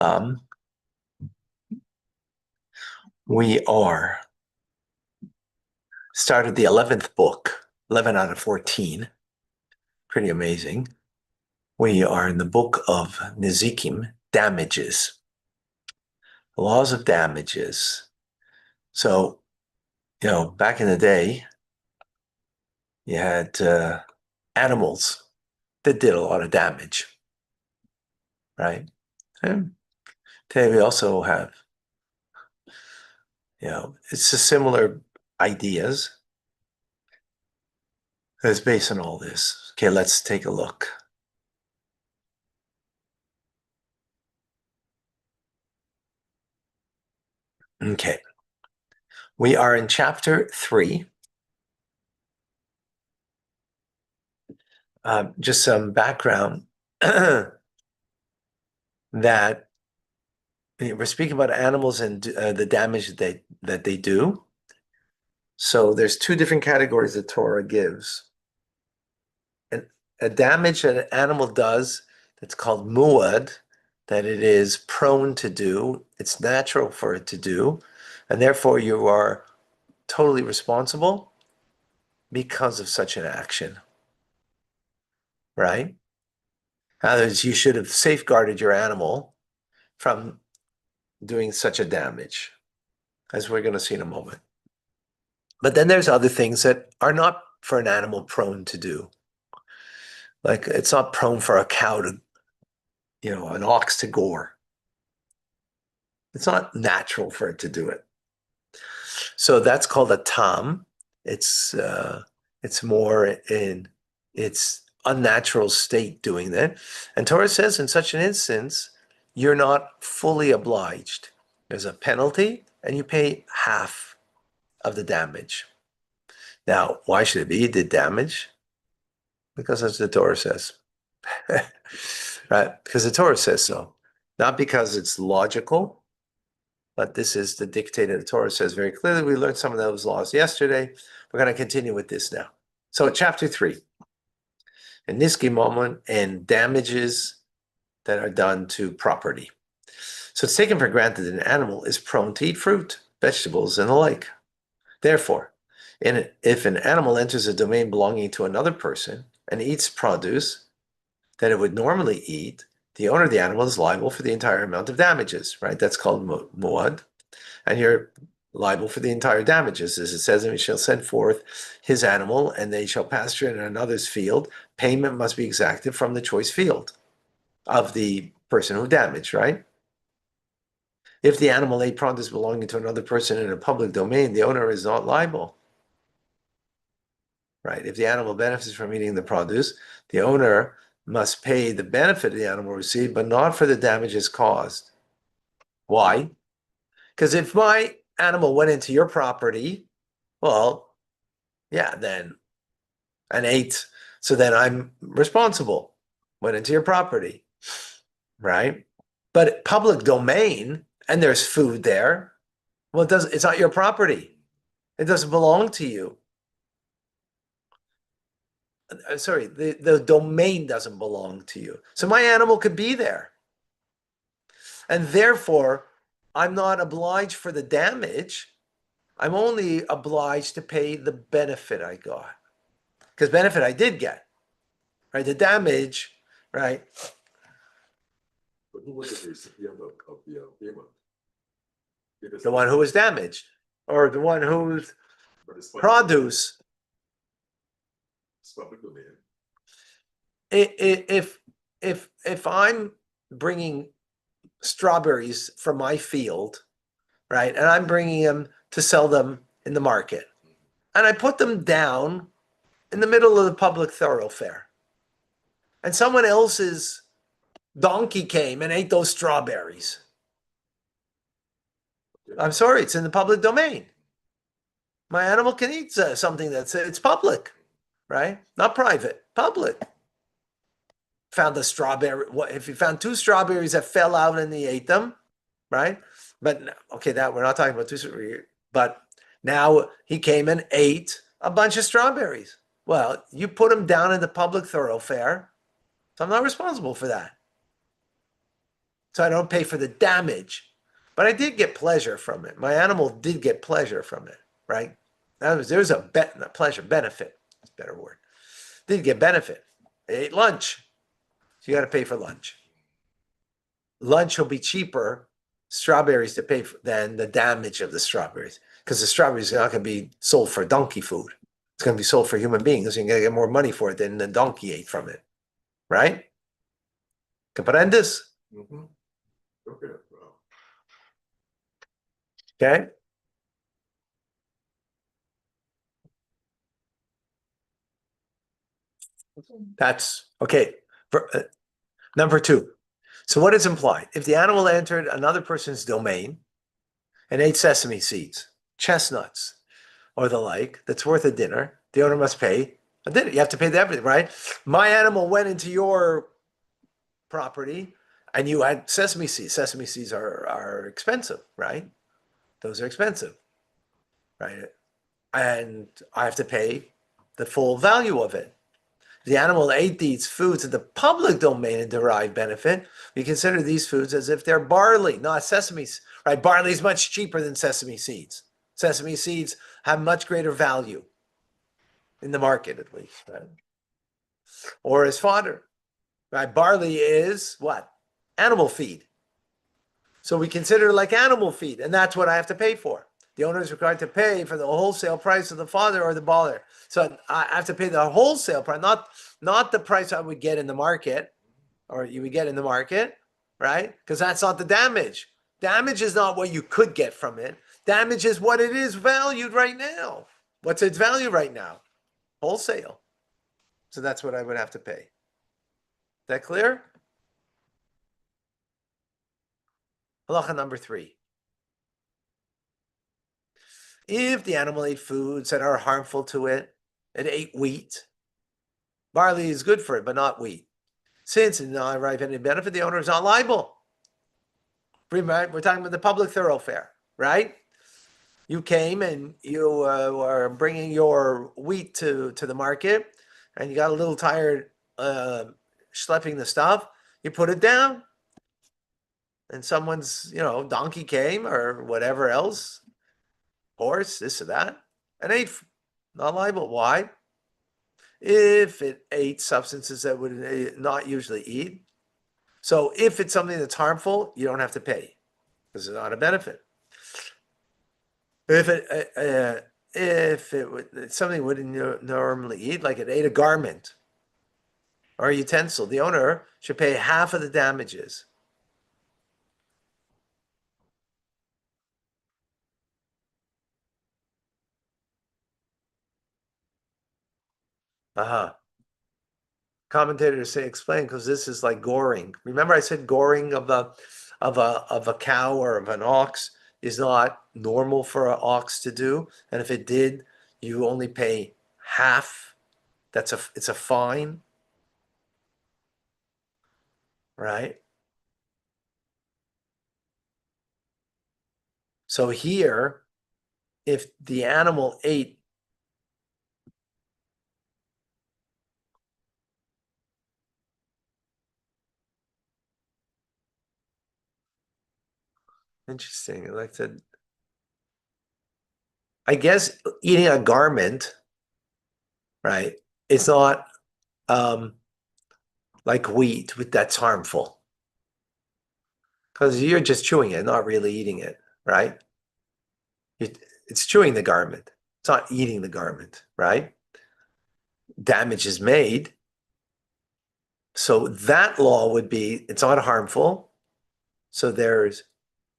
Um, we are started the 11th book, 11 out of 14. Pretty amazing. We are in the book of Nezikim, damages, laws of damages. So, back in the day, you had animals that did a lot of damage, right? And today we also have, it's a similar ideas that's based on all this. Okay, let's take a look. Okay. We are in chapter 3. Just some background that we're speaking about animals and the damage that they do. So there's two different categories that Torah gives. And a damage that an animal does that's called muad, that it is prone to do, it's natural for it to do, and therefore you are totally responsible because of such an action, right? In other words, you should have safeguarded your animal from doing such a damage, as we're going to see in a moment. But then there's other things that are not for an animal prone to do. Like it's not prone for a cow to, an ox to gore. It's not natural for it to do it. So that's called a tam. It's more in its unnatural state doing that. And Torah says in such an instance, you're not fully obliged. There's a penalty, and you pay half of the damage. Now, why should it be? You did damage because as the Torah says, right? Because the Torah says so, not because it's logical, but this is the dictate of the Torah says very clearly. We learned some of those laws yesterday. We're going to continue with this now. So chapter 3, in Niski moment and damages that are done to property. So it's taken for granted that an animal is prone to eat fruit, vegetables, and the like. Therefore, if an animal enters a domain belonging to another person and eats produce that it would normally eat, the owner of the animal is liable for the entire amount of damages, right? That's called muad. And you're liable for the entire damages. As it says, and he shall send forth his animal, and they shall pasture it in another's field. Payment must be exacted from the choice field of the person who damaged, right? If the animal ate produce belonging to another person in a public domain, the owner is not liable. Right? If the animal benefits from eating the produce, the owner must pay the benefit the animal received, but not for the damages caused. Why? Because if my animal went into your property, well, yeah, then and ate, so then I'm responsible. Went into your property, right? But public domain, and there's food there, well, it's not your property. It doesn't belong to you. Sorry, the domain doesn't belong to you. So my animal could be there. And therefore, I'm not obliged for the damage. I'm only obliged to pay the benefit I got. Because benefit I did get, right? The damage, right? But who was the recipient of the payment? The one who was damaged, or the one whose produce. It's public domain. If I'm bringing strawberries from my field, right, and I'm bringing them to sell them in the market, and I put them down in the middle of the public thoroughfare, and someone else's donkey came and ate those strawberries. I'm sorry, it's in the public domain. My animal can eat something it's public, right? Not private, public. Found a strawberry. If you found 2 strawberries that fell out and he ate them, right? But okay, that we're not talking about 2. But now he came and ate a bunch of strawberries. Well, you put them down in the public thoroughfare, so I'm not responsible for that. So I don't pay for the damage, but I did get pleasure from it. My animal did get pleasure from it, right? There's a pleasure, benefit. That's a better word. Did get benefit. They ate lunch. So you got to pay for lunch. Lunch will be cheaper, strawberries to pay for, than the damage of the strawberries, because the strawberries are not going to be sold for donkey food. It's going to be sold for human beings. You're going to get more money for it than the donkey ate from it, right? Comprendes? Mhm. Okay, well, Okay. That's okay. Number two. So what is implied? If the animal entered another person's domain and ate sesame seeds, chestnuts, or the like, that's worth a dinner, the owner must pay a dinner. You have to pay everything, right? My animal went into your property and you had sesame seeds. Sesame seeds are expensive, right? Those are expensive, right? And I have to pay the full value of it. The animal ate these foods in the public domain and derived benefit. We consider these foods as if they're barley, not sesame, right? Barley is much cheaper than sesame seeds. Sesame seeds have much greater value in the market, at least, right? Or as fodder, right? Barley is what? Animal feed. So we consider it like animal feed, and that's what I have to pay for. The owner is required to pay for the wholesale price of the fodder or the baller. So I have to pay the wholesale price, not the price I would get in the market, or you would get in the market, right? Because that's not the damage. Damage is not what you could get from it. Damage is what it is valued right now. What's its value right now? Wholesale. So that's what I would have to pay. Is that clear? Halacha number 3. If the animal ate foods that are harmful to it, it ate wheat. Barley is good for it, but not wheat. Since it did not derive any benefit, the owner is not liable. We're talking about the public thoroughfare, right? You came and you were bringing your wheat to the market, and you got a little tired schlepping the stuff. You put it down, and someone's donkey came or whatever else, horse, this or that, and ate. Not liable. Why? If it ate substances that would not usually eat. So if it's something that's harmful, you don't have to pay because it's not a benefit. If it's something it wouldn't normally eat, like it ate a garment or a utensil, the owner should pay half of the damages. Uh-huh. Commentators say explain because this is like goring. Remember I said goring of a cow or of an ox is not normal for an ox to do, and if it did, you only pay half. It's a fine, right? So here, if the animal ate, interesting, like that, I guess eating a garment, right? It's not like wheat that's harmful because you're just chewing it, not really eating it, right? It's chewing the garment. It's not eating the garment, right? Damage is made. So that law would be it's not harmful. So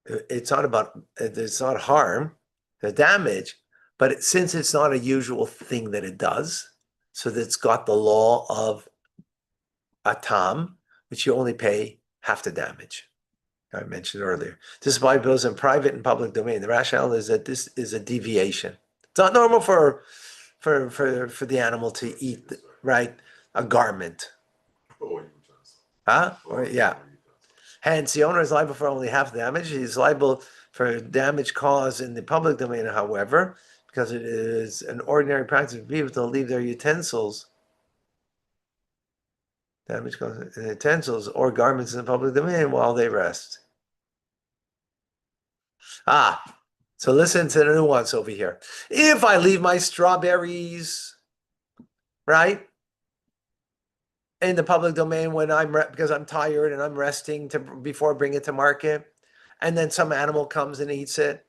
it's not harm, the damage, but since it's not a usual thing that it does, so that it's got the law of atam, which you only pay half the damage. I mentioned earlier. This is why bills in private and public domain. The rationale is that this is a deviation. It's not normal for the animal to eat, right, a garment. oh, you just. Huh? Or yeah. Hence, the owner is liable for only half the damage. He's liable for damage caused in the public domain, however, because it is an ordinary practice for people to leave their utensils Damage causes in utensils or garments in the public domain while they rest. So listen to the nuance over here. If I leave my strawberries, right, in the public domain when because I'm tired and I'm resting before I bring it to market, and then some animal comes and eats it,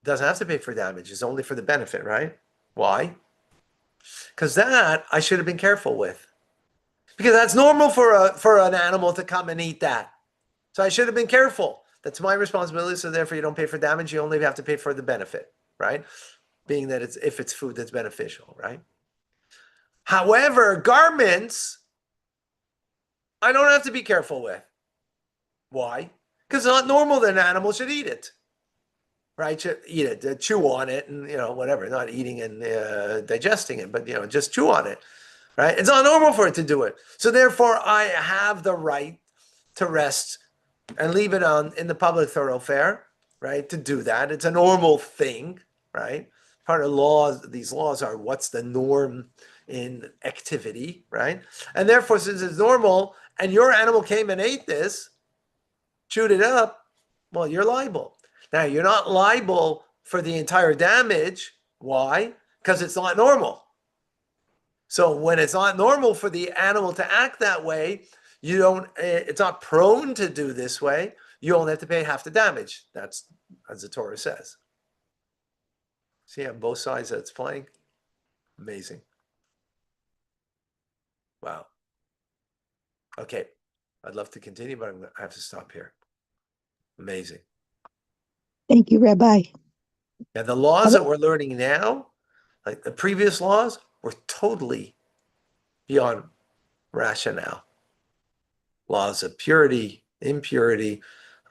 doesn't have to pay for damage. It's only for the benefit, right? Why? Because that I should have been careful with. Because that's normal for an animal to come and eat that. So I should have been careful. That's my responsibility. So therefore, you don't pay for damage. You only have to pay for the benefit, right? Being that if it's food that's beneficial, right? However, garments, I don't have to be careful with. Why? Because it's not normal that an animal should eat it, right? Should eat it, chew on it, and whatever. Not eating and digesting it, but just chew on it, right? It's not normal for it to do it. So therefore, I have the right to rest and leave it in the public thoroughfare, right? To do that. It's a normal thing, right? Part of laws, these laws are what's the norm in activity, right? And therefore, since it's normal and your animal came and ate this, chewed it up, well, you're liable. Now, you're not liable for the entire damage. Why? Because it's not normal. So when it's not normal for the animal to act that way, it's not prone to do this way, you only have to pay half the damage. That's as the Torah says. See on both sides that it's playing? Amazing. Wow. Okay. I'd love to continue, but I have to stop here. Amazing. Thank you, Rabbi. And the laws that we're learning now, like the previous laws, were totally beyond rationale. Laws of purity, impurity,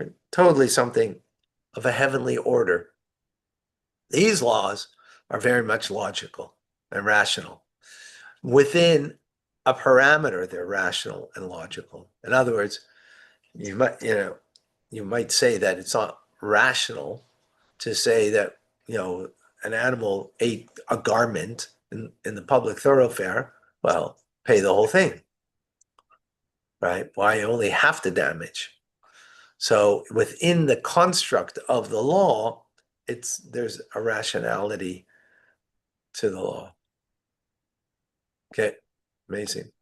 are totally something of a heavenly order. These laws are very much logical and rational. Within a parameter, they're rational and logical. In other words, you might say that it's not rational to say that an animal ate a garment in the public thoroughfare. Well, pay the whole thing, right? Why only half the damage? So within the construct of the law, there's a rationality to the law. Okay, amazing.